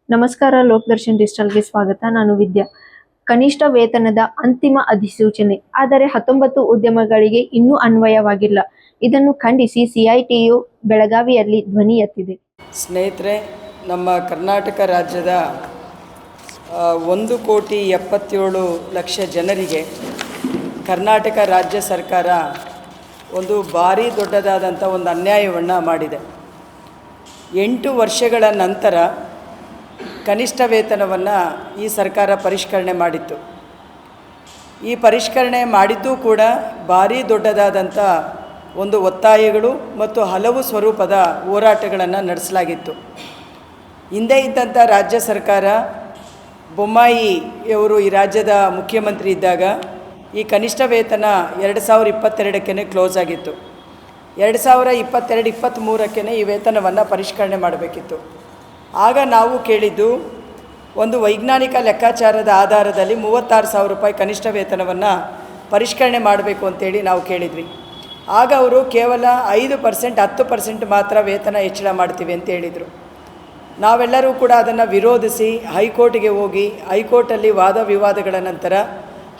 ನಮಸ್ಕಾರ. ಲೋಕದರ್ಶನ್ ಡಿಜಿಟಲ್ಗೆ ಸ್ವಾಗತ. ನಾನು ವಿದ್ಯಾ. ಕನಿಷ್ಠ ವೇತನದ ಅಂತಿಮ ಅಧಿಸೂಚನೆ, ಆದರೆ 19 ಉದ್ಯಮಗಳಿಗೆ ಇನ್ನೂ ಅನ್ವಯವಾಗಿಲ್ಲ. ಇದನ್ನು ಖಂಡಿಸಿ ಸಿಐಟಿಯು ಬೆಳಗಾವಿಯಲ್ಲಿ ಧ್ವನಿ ಎತ್ತಿದೆ. ಸ್ನೇಹಿತರೆ, ನಮ್ಮ ಕರ್ನಾಟಕ ರಾಜ್ಯದ 1,77,00,000 ಜನರಿಗೆ ಕರ್ನಾಟಕ ರಾಜ್ಯ ಸರ್ಕಾರ ಒಂದು ಭಾರಿ ದೊಡ್ಡದಾದಂಥ ಒಂದು ಅನ್ಯಾಯವನ್ನು ಮಾಡಿದೆ. 8 ವರ್ಷಗಳ ನಂತರ ಕನಿಷ್ಠ ವೇತನವನ್ನು ಈ ಸರ್ಕಾರ ಪರಿಷ್ಕರಣೆ ಮಾಡಿತ್ತು. ಈ ಪರಿಷ್ಕರಣೆ ಮಾಡಿದ್ದು ಕೂಡ ಭಾರಿ ದೊಡ್ಡದಾದಂಥ ಒಂದು ಒತ್ತಾಯಗಳು ಮತ್ತು ಹಲವು ಸ್ವರೂಪದ ಹೋರಾಟಗಳನ್ನು ನಡೆಸಲಾಗಿತ್ತು. ಹಿಂದೆ ಇದ್ದಂಥ ರಾಜ್ಯ ಸರ್ಕಾರ, ಬೊಮ್ಮಾಯಿಯವರು ಈ ರಾಜ್ಯದ ಮುಖ್ಯಮಂತ್ರಿ ಇದ್ದಾಗ ಈ ಕನಿಷ್ಠ ವೇತನ 2022ಕ್ಕೆ ಕ್ಲೋಸ್ ಆಗಿತ್ತು. 2022-23ಕ್ಕೆ ಈ ವೇತನವನ್ನು ಪರಿಷ್ಕರಣೆ ಮಾಡಬೇಕಿತ್ತು. ಆಗ ನಾವು ಕೇಳಿದ್ದು, ಒಂದು ವೈಜ್ಞಾನಿಕ ಲೆಕ್ಕಾಚಾರದ ಆಧಾರದಲ್ಲಿ 36,000 ರೂಪಾಯಿ ಕನಿಷ್ಠ ವೇತನವನ್ನು ಪರಿಷ್ಕರಣೆ ಮಾಡಬೇಕು ಅಂತೇಳಿ ನಾವು ಕೇಳಿದ್ವಿ. ಆಗ ಅವರು ಕೇವಲ 5%, 10% ಮಾತ್ರ ವೇತನ ಹೆಚ್ಚಳ ಮಾಡ್ತೀವಿ ಅಂತ ಹೇಳಿದರು. ನಾವೆಲ್ಲರೂ ಕೂಡ ಅದನ್ನು ವಿರೋಧಿಸಿ ಹೈಕೋರ್ಟ್ಗೆ ಹೋಗಿ, ಹೈಕೋರ್ಟಲ್ಲಿ ವಾದ ವಿವಾದಗಳ ನಂತರ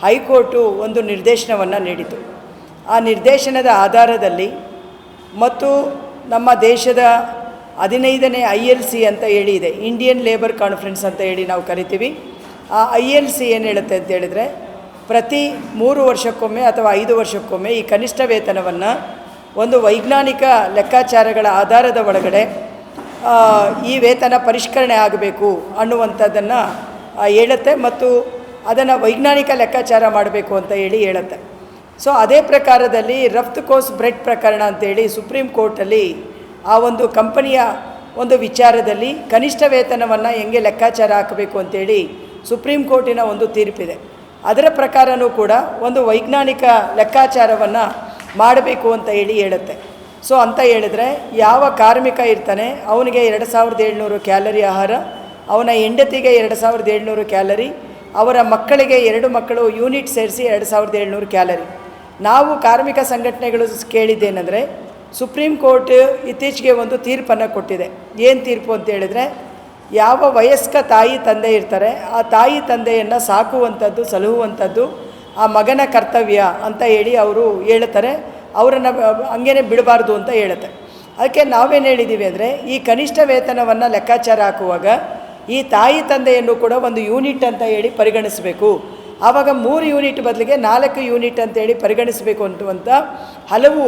ಹೈಕೋರ್ಟು ಒಂದು ನಿರ್ದೇಶನವನ್ನು ನೀಡಿತು. ಆ ನಿರ್ದೇಶನದ ಆಧಾರದಲ್ಲಿ ಮತ್ತು ನಮ್ಮ ದೇಶದ 15ನೇ ILC ಅಂತ ಹೇಳಿ ಇದೆ, ಇಂಡಿಯನ್ ಲೇಬರ್ ಕಾನ್ಫರೆನ್ಸ್ ಅಂತ ಹೇಳಿ ನಾವು ಕರಿತೀವಿ. ಆ ILC ಏನು ಹೇಳುತ್ತೆ ಅಂತ ಹೇಳಿದರೆ, ಪ್ರತಿ 3 ವರ್ಷಕ್ಕೊಮ್ಮೆ ಅಥವಾ 5 ವರ್ಷಕ್ಕೊಮ್ಮೆ ಈ ಕನಿಷ್ಠ ವೇತನವನ್ನು ಒಂದು ವೈಜ್ಞಾನಿಕ ಲೆಕ್ಕಾಚಾರಗಳ ಆಧಾರದ ಒಳಗಡೆ ಈ ವೇತನ ಪರಿಷ್ಕರಣೆ ಆಗಬೇಕು ಅನ್ನುವಂಥದ್ದನ್ನು ಹೇಳುತ್ತೆ ಮತ್ತು ಅದನ್ನು ವೈಜ್ಞಾನಿಕ ಲೆಕ್ಕಾಚಾರ ಮಾಡಬೇಕು ಅಂತ ಹೇಳುತ್ತೆ. ಸೊ ಅದೇ ಪ್ರಕಾರದಲ್ಲಿ ರಫ್ತು ಕೋರ್ಸ್ ಬ್ರೆಡ್ ಪ್ರಕರಣ ಅಂತೇಳಿ ಸುಪ್ರೀಂ ಕೋರ್ಟಲ್ಲಿ ಆ ಒಂದು ಕಂಪನಿಯ ಒಂದು ವಿಚಾರದಲ್ಲಿ ಕನಿಷ್ಠ ವೇತನವನ್ನು ಹೆಂಗೆ ಲೆಕ್ಕಾಚಾರ ಹಾಕಬೇಕು ಅಂತೇಳಿ ಸುಪ್ರೀಂ ಕೋರ್ಟಿನ ಒಂದು ತೀರ್ಪಿದೆ. ಅದರ ಪ್ರಕಾರವೂ ಕೂಡ ಒಂದು ವೈಜ್ಞಾನಿಕ ಲೆಕ್ಕಾಚಾರವನ್ನು ಮಾಡಬೇಕು ಅಂತ ಹೇಳುತ್ತೆ. ಸೊ ಅಂತ ಹೇಳಿದ್ರೆ, ಯಾವ ಕಾರ್ಮಿಕ ಇರ್ತಾನೆ ಅವನಿಗೆ 2,700 ಕ್ಯಾಲರಿ ಆಹಾರ, ಅವನ ಹೆಂಡತಿಗೆ 2,700 ಕ್ಯಾಲರಿ, ಅವರ ಮಕ್ಕಳಿಗೆ 2 ಮಕ್ಕಳು ಯೂನಿಟ್ ಸೇರಿಸಿ 2,700 ಕ್ಯಾಲರಿ. ನಾವು ಕಾರ್ಮಿಕ ಸಂಘಟನೆಗಳು ಕೇಳಿದ್ದೇನೆಂದರೆ, ಸುಪ್ರೀಂ ಕೋರ್ಟ್ ಇತ್ತೀಚೆಗೆ ಒಂದು ತೀರ್ಪನ್ನು ಕೊಟ್ಟಿದೆ. ಏನು ತೀರ್ಪು ಅಂತ ಹೇಳಿದರೆ, ಯಾವ ವಯಸ್ಕ ತಾಯಿ ತಂದೆ ಇರ್ತಾರೆ ಆ ತಾಯಿ ತಂದೆಯನ್ನು ಸಾಕುವಂಥದ್ದು, ಸಲಹುವಂಥದ್ದು ಆ ಮಗನ ಕರ್ತವ್ಯ ಅಂತ ಹೇಳಿ ಅವರು ಹೇಳ್ತಾರೆ. ಅವರನ್ನು ಹಂಗೇ ಬಿಡಬಾರ್ದು ಅಂತ ಹೇಳುತ್ತೆ. ಅದಕ್ಕೆ ನಾವೇನು ಹೇಳಿದ್ದೀವಿ ಅಂದರೆ, ಈ ಕನಿಷ್ಠ ವೇತನವನ್ನು ಲೆಕ್ಕಾಚಾರ ಹಾಕುವಾಗ ಈ ತಾಯಿ ತಂದೆಯನ್ನು ಕೂಡ ಒಂದು ಯೂನಿಟ್ ಅಂತ ಹೇಳಿ ಪರಿಗಣಿಸಬೇಕು. ಆವಾಗ 3 ಯೂನಿಟ್ ಬದಲಿಗೆ 4 ಯೂನಿಟ್ ಅಂತೇಳಿ ಪರಿಗಣಿಸಬೇಕು ಅನ್ನುವಂಥ ಹಲವು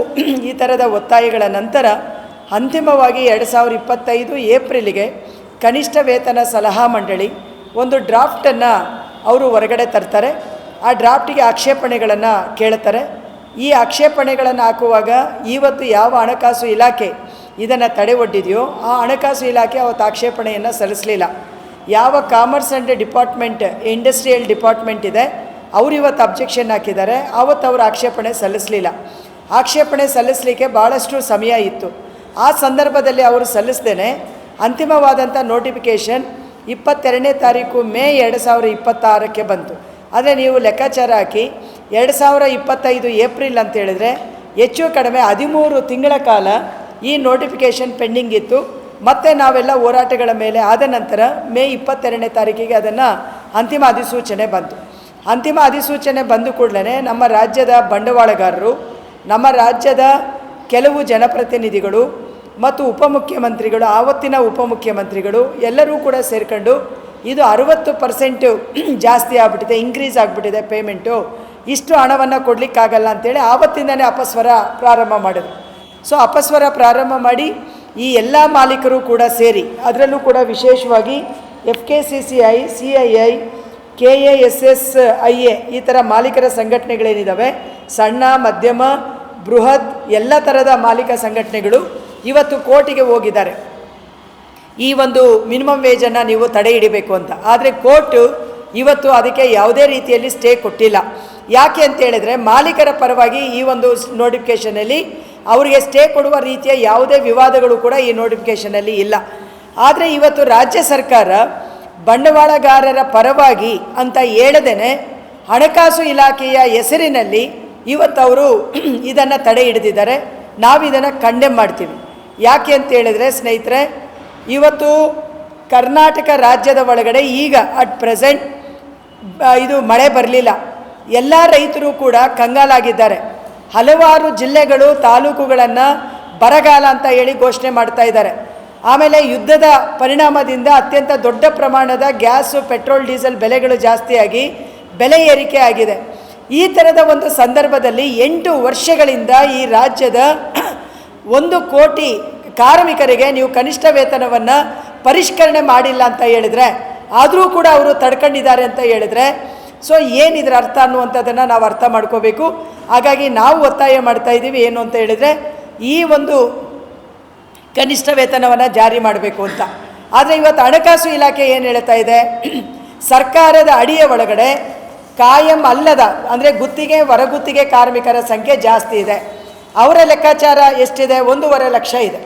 ಈ ಥರದ ಒತ್ತಾಯಗಳ ನಂತರ ಅಂತಿಮವಾಗಿ 2025 ಏಪ್ರಿಲಿಗೆ ಕನಿಷ್ಠ ವೇತನ ಸಲಹಾ ಮಂಡಳಿ ಒಂದು ಡ್ರಾಫ್ಟನ್ನು ಅವರು ಹೊರಗಡೆ ತರ್ತಾರೆ. ಆ ಡ್ರಾಫ್ಟಿಗೆ ಆಕ್ಷೇಪಣೆಗಳನ್ನು ಕೇಳ್ತಾರೆ. ಈ ಆಕ್ಷೇಪಣೆಗಳನ್ನು ಹಾಕುವಾಗ ಇವತ್ತು ಯಾವ ಹಣಕಾಸು ಇಲಾಖೆ ಇದನ್ನು ತಡೆ ಒಡ್ಡಿದೆಯೋ ಆ ಹಣಕಾಸು ಇಲಾಖೆ ಅವತ್ತು ಆಕ್ಷೇಪಣೆಯನ್ನು ಸಲ್ಲಿಸಲಿಲ್ಲ. ಯಾವ commerce and department, industrial department ಇದೆ, ಅವರು ಇವತ್ತು ಅಬ್ಜೆಕ್ಷನ್ ಹಾಕಿದ್ದಾರೆ. ಆವತ್ತು ಅವರು ಆಕ್ಷೇಪಣೆ ಸಲ್ಲಿಸಲಿಲ್ಲ. ಆಕ್ಷೇಪಣೆ ಸಲ್ಲಿಸಲಿಕ್ಕೆ ಭಾಳಷ್ಟು ಸಮಯ ಇತ್ತು. ಆ ಸಂದರ್ಭದಲ್ಲಿ ಅವರು ಸಲ್ಲಿಸ್ದೇನೆ ಅಂತಿಮವಾದಂಥ ನೋಟಿಫಿಕೇಷನ್ 22ನೇ ತಾರೀಕು ಮೇ 2026ಕ್ಕೆ ಬಂತು. ಆದರೆ ನೀವು ಲೆಕ್ಕಾಚಾರ ಹಾಕಿ 2025 ಏಪ್ರಿಲ್ ಅಂತ ಹೇಳಿದ್ರೆ ಹೆಚ್ಚು ಕಡಿಮೆ 13 ತಿಂಗಳ ಕಾಲ ಈ ನೋಟಿಫಿಕೇಷನ್ ಪೆಂಡಿಂಗ್ ಇತ್ತು. ಮತ್ತು ನಾವೆಲ್ಲ ಹೋರಾಟಗಳ ಮೇಲೆ ಆದ ನಂತರ ಮೇ 22ನೇ ತಾರೀಕಿಗೆ ಅದನ್ನು ಅಂತಿಮ ಅಧಿಸೂಚನೆ ಬಂತು. ಅಂತಿಮ ಅಧಿಸೂಚನೆ ಬಂದ ಕೂಡಲೇ ನಮ್ಮ ರಾಜ್ಯದ ಬಂಡವಾಳಗಾರರು, ನಮ್ಮ ರಾಜ್ಯದ ಕೆಲವು ಜನಪ್ರತಿನಿಧಿಗಳು ಮತ್ತು ಉಪಮುಖ್ಯಮಂತ್ರಿಗಳು, ಆವತ್ತಿನ ಉಪಮುಖ್ಯಮಂತ್ರಿಗಳು ಎಲ್ಲರೂ ಕೂಡ ಸೇರ್ಕೊಂಡು ಇದು 60% ಜಾಸ್ತಿ ಆಗಿಬಿಟ್ಟಿದೆ, ಇನ್ಕ್ರೀಸ್ ಆಗಿಬಿಟ್ಟಿದೆ ಪೇಮೆಂಟು, ಇಷ್ಟು ಹಣವನ್ನು ಕೊಡಲಿಕ್ಕಾಗಲ್ಲ ಅಂತೇಳಿ ಆವತ್ತಿಂದನೇ ಅಪಸ್ವರ ಪ್ರಾರಂಭ ಮಾಡಿದ್ರು. ಸೊ ಅಪಸ್ವರ ಪ್ರಾರಂಭ ಮಾಡಿ ಈ ಎಲ್ಲ ಮಾಲೀಕರು ಕೂಡ ಸೇರಿ, ಅದರಲ್ಲೂ ಕೂಡ ವಿಶೇಷವಾಗಿ FKCCI, CII, KASSIA ಈ ಥರ ಮಾಲೀಕರ ಸಂಘಟನೆಗಳೇನಿದ್ದಾವೆ, ಸಣ್ಣ ಮಧ್ಯಮ ಬೃಹತ್ ಎಲ್ಲ ಥರದ ಮಾಲೀಕ ಸಂಘಟನೆಗಳು ಇವತ್ತು ಕೋರ್ಟಿಗೆ ಹೋಗಿದ್ದಾರೆ. ಈ ಒಂದು ಮಿನಿಮಮ್ ವೇಜನ್ನು ನೀವು ತಡೆ ಹಿಡಿಬೇಕು ಅಂತ. ಆದರೆ ಕೋರ್ಟು ಇವತ್ತು ಅದಕ್ಕೆ ಯಾವುದೇ ರೀತಿಯಲ್ಲಿ ಸ್ಟೇ ಕೊಟ್ಟಿಲ್ಲ. ಯಾಕೆ ಅಂತ ಹೇಳಿದ್ರೆ, ಮಾಲೀಕರ ಪರವಾಗಿ ಈ ಒಂದು ನೋಟಿಫಿಕೇಷನಲ್ಲಿ ಅವರಿಗೆ ಸ್ಟೇ ಕೊಡುವ ರೀತಿಯ ಯಾವುದೇ ವಿವಾದಗಳು ಕೂಡ ಈ ನೋಟಿಫಿಕೇಷನಲ್ಲಿ ಇಲ್ಲ. ಆದರೆ ಇವತ್ತು ರಾಜ್ಯ ಸರ್ಕಾರ ಬಂಡವಾಳಗಾರರ ಪರವಾಗಿ ಅಂತ ಹೇಳದೇನೆ ಹಣಕಾಸು ಇಲಾಖೆಯ ಹೆಸರಿನಲ್ಲಿ ಇವತ್ತು ಅವರು ಇದನ್ನು ತಡೆ ಹಿಡಿದಿದ್ದಾರೆ. ನಾವು ಇದನ್ನು ಕಂಡೆಮ್ ಮಾಡ್ತೀವಿ. ಯಾಕೆ ಅಂತ ಹೇಳಿದ್ರೆ ಸ್ನೇಹಿತರೆ, ಇವತ್ತು ಕರ್ನಾಟಕ ರಾಜ್ಯದ ಒಳಗಡೆ ಈಗ ಅಟ್ ಪ್ರೆಸೆಂಟ್ ಇದು ಮಳೆ ಬರಲಿಲ್ಲ. ಎಲ್ಲ ರೈತರು ಕೂಡ ಕಂಗಾಲಾಗಿದ್ದಾರೆ. ಹಲವಾರು ಜಿಲ್ಲೆಗಳು ತಾಲೂಕುಗಳನ್ನು ಬರಗಾಲ ಅಂತ ಹೇಳಿ ಘೋಷಣೆ ಮಾಡ್ತಾ ಇದ್ದಾರೆ. ಆಮೇಲೆ ಯುದ್ಧದ ಪರಿಣಾಮದಿಂದ ಅತ್ಯಂತ ದೊಡ್ಡ ಪ್ರಮಾಣದ ಗ್ಯಾಸು, ಪೆಟ್ರೋಲ್, ಡೀಸೆಲ್ ಬೆಲೆಗಳು ಜಾಸ್ತಿಯಾಗಿ ಬೆಲೆ ಏರಿಕೆ ಆಗಿದೆ. ಈ ಥರದ ಒಂದು ಸಂದರ್ಭದಲ್ಲಿ 8 ವರ್ಷಗಳಿಂದ ಈ ರಾಜ್ಯದ 1 ಕೋಟಿ ಕಾರ್ಮಿಕರಿಗೆ ನೀವು ಕನಿಷ್ಠ ವೇತನವನ್ನು ಪರಿಷ್ಕರಣೆ ಮಾಡಿಲ್ಲ ಅಂತ ಹೇಳಿದರೆ, ಆದರೂ ಕೂಡ ಅವರು ತಡ್ಕೊಂಡಿದ್ದಾರೆ ಅಂತ ಹೇಳಿದರೆ, ಸೊ ಏನಿದ್ರ ಅರ್ಥ ಅನ್ನುವಂಥದ್ದನ್ನು ನಾವು ಅರ್ಥ ಮಾಡ್ಕೋಬೇಕು. ಹಾಗಾಗಿ ನಾವು ಒತ್ತಾಯ ಮಾಡ್ತಾ ಇದ್ದೀವಿ ಏನು ಅಂತ ಹೇಳಿದರೆ, ಈ ಒಂದು ಕನಿಷ್ಠ ವೇತನವನ್ನು ಜಾರಿ ಮಾಡಬೇಕು ಅಂತ. ಆದರೆ ಇವತ್ತು ಹಣಕಾಸು ಇಲಾಖೆ ಏನು ಹೇಳ್ತಾ ಇದೆ, ಸರ್ಕಾರದ ಅಡಿಯ ಒಳಗಡೆ ಕಾಯಂ ಅಲ್ಲದ ಅಂದರೆ ಗುತ್ತಿಗೆ, ಹೊರಗುತ್ತಿಗೆ ಕಾರ್ಮಿಕರ ಸಂಖ್ಯೆ ಜಾಸ್ತಿ ಇದೆ. ಅವರ ಲೆಕ್ಕಾಚಾರ ಎಷ್ಟಿದೆ? 1.5 ಲಕ್ಷ ಇದೆ.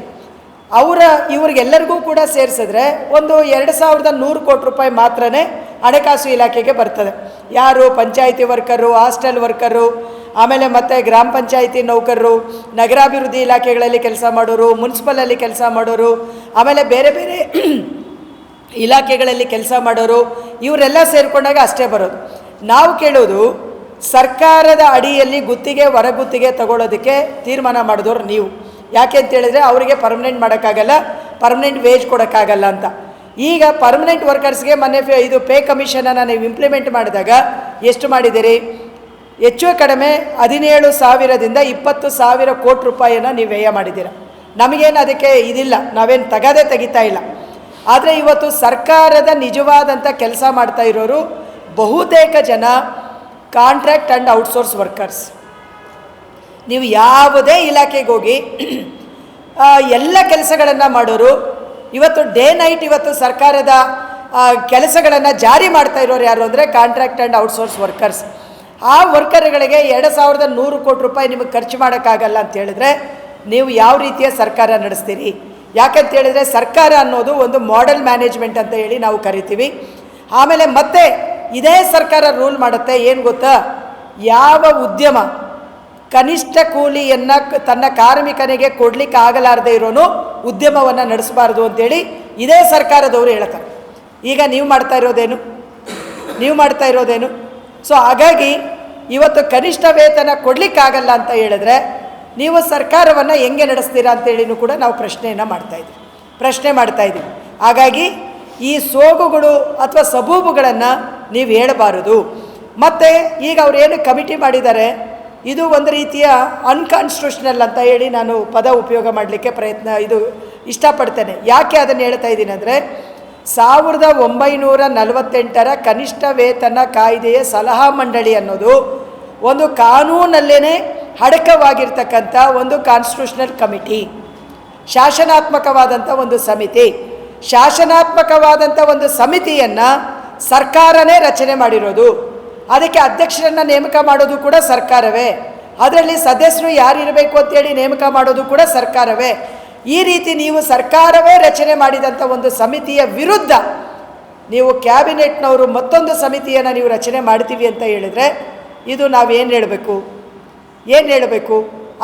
ಇವ್ರಿಗೆಲ್ಲರಿಗೂ ಕೂಡ ಸೇರಿಸಿದ್ರೆ ಒಂದು 2100 ಕೋಟಿ ರೂಪಾಯಿ ಮಾತ್ರನೇ ಹಣಕಾಸು ಇಲಾಖೆಗೆ ಬರ್ತದೆ. ಯಾರು? ಪಂಚಾಯಿತಿ ವರ್ಕರು, ಹಾಸ್ಟೆಲ್ ವರ್ಕರು, ಆಮೇಲೆ ಮತ್ತು ಗ್ರಾಮ ಪಂಚಾಯಿತಿ ನೌಕರರು, ನಗರಾಭಿವೃದ್ಧಿ ಇಲಾಖೆಗಳಲ್ಲಿ ಕೆಲಸ ಮಾಡೋರು, ಮುನ್ಸಿಪಲಲ್ಲಿ ಕೆಲಸ ಮಾಡೋರು, ಆಮೇಲೆ ಬೇರೆ ಬೇರೆ ಇಲಾಖೆಗಳಲ್ಲಿ ಕೆಲಸ ಮಾಡೋರು, ಇವರೆಲ್ಲ ಸೇರಿಕೊಂಡಾಗ ಅಷ್ಟೇ ಬರೋದು. ನಾವು ಕೇಳೋದು, ಸರ್ಕಾರದ ಅಡಿಯಲ್ಲಿ ಗುತ್ತಿಗೆ, ಹೊರಗುತ್ತಿಗೆ ತಗೊಳ್ಳೋದಕ್ಕೆ ತೀರ್ಮಾನ ಮಾಡಿದವರು ನೀವು. ಯಾಕೆ ಅಂತ ಹೇಳಿದ್ರೆ ಅವರಿಗೆ ಪರ್ಮನೆಂಟ್ ಮಾಡೋಕ್ಕಾಗಲ್ಲ, ಪರ್ಮನೆಂಟ್ ವೇಜ್ ಕೊಡೋಕ್ಕಾಗಲ್ಲ ಅಂತ. ಈಗ ಪರ್ಮನೆಂಟ್ ವರ್ಕರ್ಸ್ಗೆ ಮೊನ್ನೆ ಇದು ಪೇ ಕಮಿಷನನ್ನು ನೀವು ಇಂಪ್ಲಿಮೆಂಟ್ ಮಾಡಿದಾಗ ಎಷ್ಟು ಮಾಡಿದ್ದೀರಿ? ಹೆಚ್ಚು ಕಡಿಮೆ 17,000ದಿಂದ 20,000 ಕೋಟಿ ರೂಪಾಯಿಯನ್ನು ನೀವು ವ್ಯಯ ಮಾಡಿದ್ದೀರ. ನಮಗೇನು ಅದಕ್ಕೆ ಇದಿಲ್ಲ, ನಾವೇನು ತೆಗಿತಾ ಇಲ್ಲ. ಆದರೆ ಇವತ್ತು ಸರ್ಕಾರದ ನಿಜವಾದಂಥ ಕೆಲಸ ಮಾಡ್ತಾ ಇರೋರು ಬಹುತೇಕ ಜನ ಕಾಂಟ್ರಾಕ್ಟ್ ಆ್ಯಂಡ್ ಔಟ್ಸೋರ್ಸ್ ವರ್ಕರ್ಸ್. ನೀವು ಯಾವುದೇ ಇಲಾಖೆಗೆ ಹೋಗಿ ಎಲ್ಲ ಕೆಲಸಗಳನ್ನು ಮಾಡೋರು ಇವತ್ತು ಡೇ ನೈಟ್ ಇವತ್ತು ಸರ್ಕಾರದ ಕೆಲಸಗಳನ್ನು ಜಾರಿ ಮಾಡ್ತಾ ಇರೋರು ಯಾರು ಅಂದರೆ ಕಾಂಟ್ರಾಕ್ಟ್ ಆ್ಯಂಡ್ ಔಟ್ಸೋರ್ಸ್ ವರ್ಕರ್ಸ್. ಆ ವರ್ಕರ್ಗಳಿಗೆ 2100 ಕೋಟಿ ರೂಪಾಯಿ ನಿಮಗೆ ಖರ್ಚು ಮಾಡೋಕ್ಕಾಗಲ್ಲ ಅಂತ ಹೇಳಿದ್ರೆ ನೀವು ಯಾವ ರೀತಿಯ ಸರ್ಕಾರ ನಡೆಸ್ತೀರಿ? ಯಾಕಂತ ಹೇಳಿದ್ರೆ ಸರ್ಕಾರ ಅನ್ನೋದು ಒಂದು ಮಾಡೆಲ್ ಮ್ಯಾನೇಜ್ಮೆಂಟ್ ಅಂತ ಹೇಳಿ ನಾವು ಕರಿತೀವಿ. ಆಮೇಲೆ ಮತ್ತೆ ಇದೇ ಸರ್ಕಾರ ರೂಲ್ ಮಾಡುತ್ತೆ, ಏನು ಗೊತ್ತಾ? ಯಾವ ಉದ್ಯಮ ಕನಿಷ್ಠ ಕೂಲಿಯನ್ನು ತನ್ನ ಕಾರ್ಮಿಕನಿಗೆ ಕೊಡಲಿಕ್ಕೆ ಆಗಲಾರದೆ ಇರೋನು ಉದ್ಯಮವನ್ನು ನಡೆಸಬಾರ್ದು ಅಂತೇಳಿ ಇದೇ ಸರ್ಕಾರದವರು ಹೇಳ್ತಾರೆ. ಈಗ ನೀವು ಮಾಡ್ತಾ ಇರೋದೇನು? ಸೊ ಹಾಗಾಗಿ ಇವತ್ತು ಕನಿಷ್ಠ ವೇತನ ಕೊಡಲಿಕ್ಕಾಗಲ್ಲ ಅಂತ ಹೇಳಿದ್ರೆ ನೀವು ಸರ್ಕಾರವನ್ನು ಹೆಂಗೆ ನಡೆಸ್ತೀರಾ ಅಂತೇಳಿನೂ ಕೂಡ ನಾವು ಪ್ರಶ್ನೆ ಮಾಡ್ತಾ ಇದ್ದೀವಿ. ಹಾಗಾಗಿ ಈ ಸೋಗುಗಳು ಅಥವಾ ಸಬೂಬುಗಳನ್ನು ನೀವು ಹೇಳಬಾರದು. ಮತ್ತು ಈಗ ಅವರೇನು ಕಮಿಟಿ ಮಾಡಿದ್ದಾರೆ, ಇದು ಒಂದು ರೀತಿಯ ಅನ್ಕಾನ್ಸ್ಟಿಟ್ಯೂಷನಲ್ ಅಂತ ಹೇಳಿ ನಾನು ಪದ ಉಪಯೋಗ ಮಾಡಲಿಕ್ಕೆ ಇಷ್ಟಪಡ್ತೇನೆ. ಯಾಕೆ ಅದನ್ನು ಹೇಳ್ತಾ ಇದ್ದೀನಿ ಅಂದರೆ 1948ರ ಕನಿಷ್ಠ ವೇತನ ಕಾಯ್ದೆಯ ಸಲಹಾ ಮಂಡಳಿ ಅನ್ನೋದು ಒಂದು ಕಾನೂನಲ್ಲೇ ಅಡಕವಾಗಿರ್ತಕ್ಕಂಥ ಒಂದು ಕಾನ್ಸ್ಟಿಟ್ಯೂಷನಲ್ ಕಮಿಟಿ, ಶಾಸನಾತ್ಮಕವಾದಂಥ ಒಂದು ಸಮಿತಿ. ಶಾಸನಾತ್ಮಕವಾದಂಥ ಒಂದು ಸಮಿತಿಯನ್ನು ಸರ್ಕಾರನೇ ರಚನೆ ಮಾಡಿರೋದು. ಅದಕ್ಕೆ ಅಧ್ಯಕ್ಷರನ್ನು ನೇಮಕ ಮಾಡೋದು ಕೂಡ ಸರ್ಕಾರವೇ. ಅದರಲ್ಲಿ ಸದಸ್ಯರು ಯಾರಿರಬೇಕು ಅಂತೇಳಿ ನೇಮಕ ಮಾಡೋದು ಕೂಡ ಸರ್ಕಾರವೇ. ಈ ರೀತಿ ನೀವು ಸರ್ಕಾರವೇ ರಚನೆ ಮಾಡಿದಂಥ ಒಂದು ಸಮಿತಿಯ ವಿರುದ್ಧ ನೀವು ಕ್ಯಾಬಿನೆಟ್ನವರು ಮತ್ತೊಂದು ಸಮಿತಿಯನ್ನು ನೀವು ರಚನೆ ಮಾಡ್ತೀವಿ ಅಂತ ಹೇಳಿದರೆ ಇದು ನಾವೇನು ಹೇಳಬೇಕು?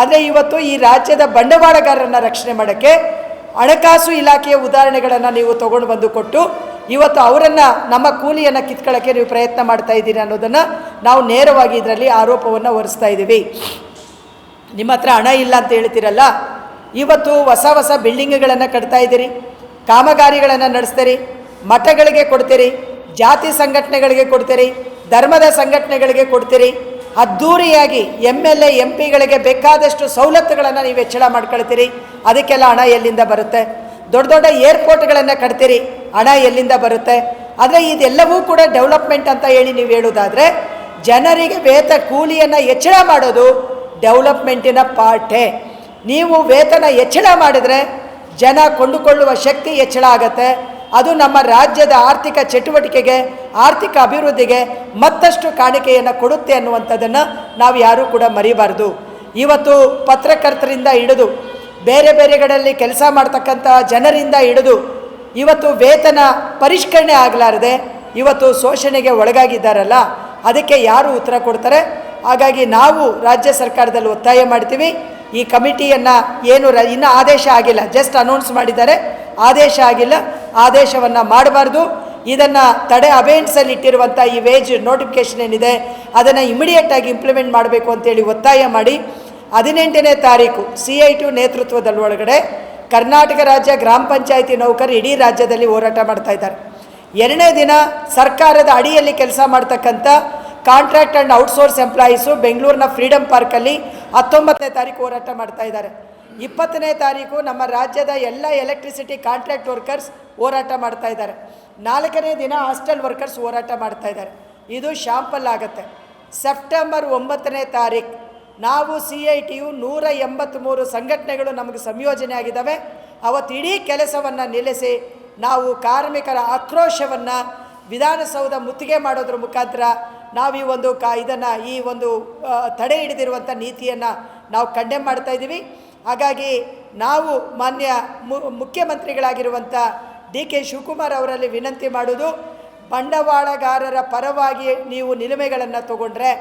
ಆದರೆ ಇವತ್ತು ಈ ರಾಜ್ಯದ ಬಂಡವಾಳಗಾರರನ್ನು ರಕ್ಷಣೆ ಮಾಡೋಕ್ಕೆ ಹಣಕಾಸು ಇಲಾಖೆಯ ಉದಾಹರಣೆಗಳನ್ನು ನೀವು ತೊಗೊಂಡು ಬಂದು ಕೊಟ್ಟು ಇವತ್ತು ಅವರನ್ನು, ನಮ್ಮ ಕೂಲಿಯನ್ನು ಕಿತ್ಕೊಳ್ಳೋಕ್ಕೆ ನೀವು ಪ್ರಯತ್ನ ಮಾಡ್ತಾ ಇದ್ದೀರಿ ಅನ್ನೋದನ್ನು ನಾವು ನೇರವಾಗಿ ಇದರಲ್ಲಿ ಆರೋಪವನ್ನು ಹೊರಿಸ್ತಾ ಇದ್ದೀವಿ. ನಿಮ್ಮ ಹತ್ರ ಹಣ ಇಲ್ಲ ಅಂತ ಹೇಳ್ತೀರಲ್ಲ, ಇವತ್ತು ಹೊಸ ಬಿಲ್ಡಿಂಗ್ಗಳನ್ನು ಕಟ್ತಾ ಇದ್ದೀರಿ, ಕಾಮಗಾರಿಗಳನ್ನು ನಡೆಸ್ತೀರಿ, ಮಠಗಳಿಗೆ ಕೊಡ್ತೀರಿ, ಜಾತಿ ಸಂಘಟನೆಗಳಿಗೆ ಕೊಡ್ತೀರಿ, ಧರ್ಮದ ಸಂಘಟನೆಗಳಿಗೆ ಕೊಡ್ತೀರಿ, ಅದ್ಧೂರಿಯಾಗಿ MLA MP ಗಳಿಗೆ ಬೇಕಾದಷ್ಟು ಸವಲತ್ತುಗಳನ್ನು ನೀವು ಹೆಚ್ಚಳ ಮಾಡ್ಕೊಳ್ತೀರಿ. ಅದಕ್ಕೆಲ್ಲ ಹಣ ಎಲ್ಲಿಂದ ಬರುತ್ತೆ? ದೊಡ್ಡ ಏರ್ಪೋರ್ಟ್ಗಳನ್ನು ಕಟ್ತೀರಿ, ಹಣ ಎಲ್ಲಿಂದ ಬರುತ್ತೆ? ಆದರೆ ಇದೆಲ್ಲವೂ ಕೂಡ ಡೆವಲಪ್ಮೆಂಟ್ ಅಂತ ಹೇಳಿ ನೀವು ಹೇಳೋದಾದರೆ ಜನರಿಗೆ ಕೂಲಿಯನ್ನು ಹೆಚ್ಚಳ ಮಾಡೋದು ಡೆವಲಪ್ಮೆಂಟಿನ ಪಾರ್ಟೇ. ನೀವು ವೇತನ ಹೆಚ್ಚಳ ಮಾಡಿದ್ರೆ ಜನ ಕೊಂಡುಕೊಳ್ಳುವ ಶಕ್ತಿ ಹೆಚ್ಚಳ ಆಗುತ್ತೆ. ಅದು ನಮ್ಮ ರಾಜ್ಯದ ಆರ್ಥಿಕ ಚಟುವಟಿಕೆಗೆ, ಆರ್ಥಿಕ ಅಭಿವೃದ್ಧಿಗೆ ಮತ್ತಷ್ಟು ಕಾಣಿಕೆಯನ್ನು ಕೊಡುತ್ತೆ ಅನ್ನುವಂಥದ್ದನ್ನು ನಾವು ಯಾರೂ ಕೂಡ ಮರಿಬಾರ್ದು. ಇವತ್ತು ಪತ್ರಕರ್ತರಿಂದ ಹಿಡಿದು ಬೇರೆ ಬೇರೆಗಳಲ್ಲಿ ಕೆಲಸ ಮಾಡ್ತಕ್ಕಂಥ ಜನರಿಂದ ಹಿಡಿದು ಇವತ್ತು ವೇತನ ಪರಿಷ್ಕರಣೆ ಆಗಲಾರದೆ ಇವತ್ತು ಶೋಷಣೆಗೆ ಒಳಗಾಗಿದ್ದಾರಲ್ಲ, ಅದಕ್ಕೆ ಯಾರು ಉತ್ತರ ಕೊಡ್ತಾರೆ? ಹಾಗಾಗಿ ನಾವು ರಾಜ್ಯ ಸರ್ಕಾರದಲ್ಲಿ ಒತ್ತಾಯ ಮಾಡ್ತೀವಿ, ಈ ಕಮಿಟಿಯನ್ನು ಇನ್ನೂ ಆದೇಶ ಆಗಿಲ್ಲ, ಜಸ್ಟ್ ಅನೌನ್ಸ್ ಮಾಡಿದ್ದಾರೆ, ಆದೇಶ ಆಗಿಲ್ಲ, ಆದೇಶವನ್ನು ಮಾಡಬಾರ್ದು. ಇದನ್ನು ತಡೆ ಅಬೇನ್ಸಲ್ಲಿ ಇಟ್ಟಿರುವಂಥ ಈ ವೇಜ್ ನೋಟಿಫಿಕೇಷನ್ ಏನಿದೆ ಅದನ್ನು ಇಮಿಡಿಯೇಟಾಗಿ ಇಂಪ್ಲಿಮೆಂಟ್ ಮಾಡಬೇಕು ಅಂತೇಳಿ ಒತ್ತಾಯ ಮಾಡಿ 18ನೇ ತಾರೀಕು CITU ನೇತೃತ್ವದೊಳಗಡೆ ಕರ್ನಾಟಕ ರಾಜ್ಯ ಗ್ರಾಮ ಪಂಚಾಯಿತಿ ನೌಕರರು ಇಡೀ ರಾಜ್ಯದಲ್ಲಿ ಹೋರಾಟ ಮಾಡ್ತಾ ಇದ್ದಾರೆ. 2ನೇ ದಿನ ಸರ್ಕಾರದ ಅಡಿಯಲ್ಲಿ ಕೆಲಸ ಮಾಡ್ತಕ್ಕಂಥ ಕಾಂಟ್ರಾಕ್ಟ್ ಆ್ಯಂಡ್ ಔಟ್ಸೋರ್ಸ್ ಎಂಪ್ಲಾಯೀಸು ಬೆಂಗಳೂರಿನ ಫ್ರೀಡಮ್ ಪಾರ್ಕಲ್ಲಿ 19ನೇ ತಾರೀಕು ಹೋರಾಟ ಮಾಡ್ತಾ ಇದ್ದಾರೆ. 20ನೇ ತಾರೀಕು ನಮ್ಮ ರಾಜ್ಯದ ಎಲ್ಲ ಎಲೆಕ್ಟ್ರಿಸಿಟಿ ಕಾಂಟ್ರಾಕ್ಟ್ ವರ್ಕರ್ಸ್ ಹೋರಾಟ ಮಾಡ್ತಾ ಇದ್ದಾರೆ. 4ನೇ ದಿನ ಹಾಸ್ಟೆಲ್ ವರ್ಕರ್ಸ್ ಹೋರಾಟ ಮಾಡ್ತಾ ಇದ್ದಾರೆ. ಇದು ಶಾಂಪಲ್ ಆಗುತ್ತೆ. ಸೆಪ್ಟೆಂಬರ್ 9ನೇ ತಾರೀಕು ನಾವು CITU 183 ಸಂಘಟನೆಗಳು ನಮಗೆ ಸಂಯೋಜನೆ ಆಗಿದ್ದಾವೆ. ಅವತ್ತು ಇಡೀ ಕೆಲಸವನ್ನು ನಿಲ್ಲಿಸಿ ನಾವು ಕಾರ್ಮಿಕರ ಆಕ್ರೋಶವನ್ನು ವಿಧಾನಸೌಧ ಮುತ್ತಿಗೆ ಮಾಡೋದ್ರ ಮುಖಾಂತರ ನಾವು ಈ ಒಂದು ತಡೆ ಹಿಡಿದಿರುವಂಥ ನೀತಿಯನ್ನು ನಾವು ಕಂಡೆಮ್ ಮಾಡ್ತಾ ಇದ್ದೀವಿ. ಹಾಗಾಗಿ ನಾವು ಮಾನ್ಯ ಮುಖ್ಯಮಂತ್ರಿಗಳಾಗಿರುವಂಥ DK ಶಿವಕುಮಾರ್ ಅವರಲ್ಲಿ ವಿನಂತಿ ಮಾಡೋದು, ಬಂಡವಾಳಗಾರರ ಪರವಾಗಿ ನೀವು ನಿಲುಮೆಗಳನ್ನು ತಗೊಂಡ್ರೆ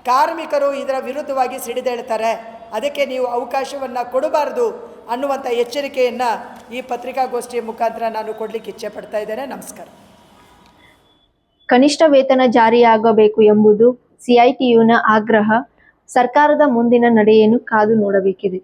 ಕಾರ್ಮಿಕರು ಇದರ ವಿರುದ್ಧವಾಗಿ ಸಿಡಿದೇಳ್ತಾರೆ. ಅದಕ್ಕೆ ನೀವು ಅವಕಾಶವನ್ನು ಕೊಡಬಾರ್ದು ಅನ್ನುವಂಥ ಎಚ್ಚರಿಕೆಯನ್ನು ಈ ಪತ್ರಿಕಾಗೋಷ್ಠಿಯ ಮುಖಾಂತರ ನಾನು ಕೊಡಲಿಕ್ಕೆ ಇಚ್ಛೆ ಪಡ್ತಾ ಇದ್ದೇನೆ. ನಮಸ್ಕಾರ. ಕನಿಷ್ಠ ವೇತನ ಜಾರಿಯಾಗಬೇಕು ಎಂಬುದು CITUನ ಆಗ್ರಹ. ಸರ್ಕಾರದ ಮುಂದಿನ ನಡೆಯನ್ನು ಕಾದು ನೋಡಬೇಕಿದೆ.